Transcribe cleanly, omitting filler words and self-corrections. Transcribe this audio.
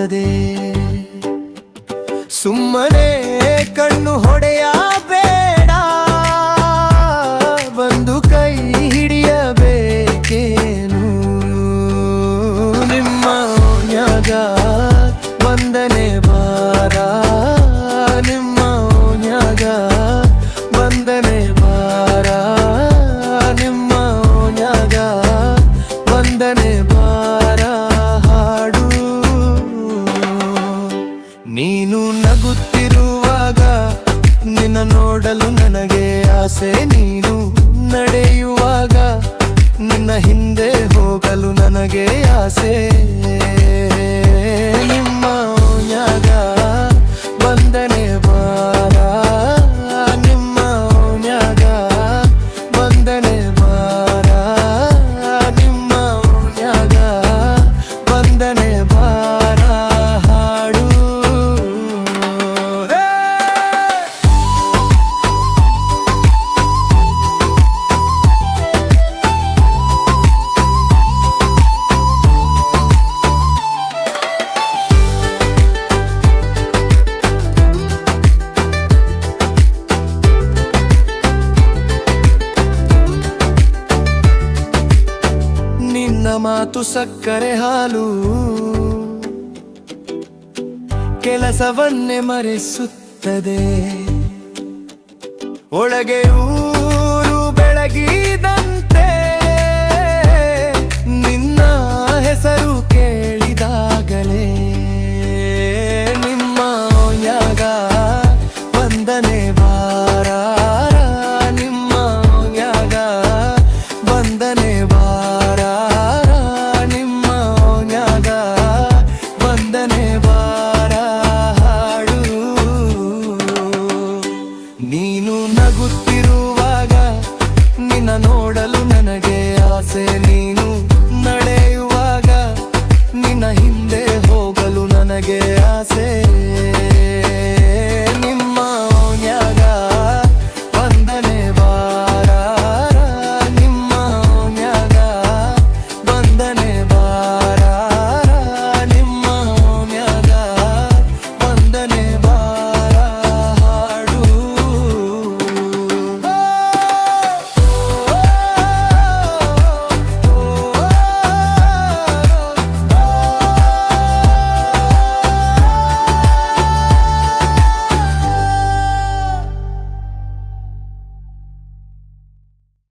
ಆಗುತ್ತದೆ. ಸುಮ್ಮನೆ ಕಣ್ಣು ಹೊಡೆಯಬೇಡ, ಬಂದು ಕೈ ಹಿಡಿಯಬೇಕೇನು. ನಿಮ್ಮ ಓಣ್ಯಾಗ ಬಂದನೆ ಬಾರ, ನಿಮ್ಮ ಓಣ್ಯಾಗ ಬಂದನೆ ಬಾರ, ನಿಮ್ಮ ಓಣ್ಯಾಗ ಬಂದನೆ ಬಾರ. ಹಾಡು ನೀನು ನಗುತ್ತಿರುವಾಗ ನಿನ್ನ ನೋಡಲು ನನಗೆ ಆಸೆ. ನೀನು ನಡೆಯುವಾಗ ನಿನ್ನ ಹಿಂದೆ ಹೋಗಲು ನನಗೆ ಆಸೆ. ನಿಮ್ಮ ಓಣ್ಯಾಗ ಬಂದನೆ ಬಾರ, ನಿಮ್ಮ ಓಣ್ಯಾಗ ಬಂದನೆ ಬಾರ, ನಿಮ್ಮ ಓಣ್ಯಾಗ ಬಂದನೆ ಬಾರ. ಹಾಡು ನಿನ್ನ ಮಾತು ಸಕ್ಕರೆ ಹಾಲು, ಕೆಲಸವನ್ನೇ ಮರೆಸುತ್ತದೆ. ಒಳಗೆಯೂ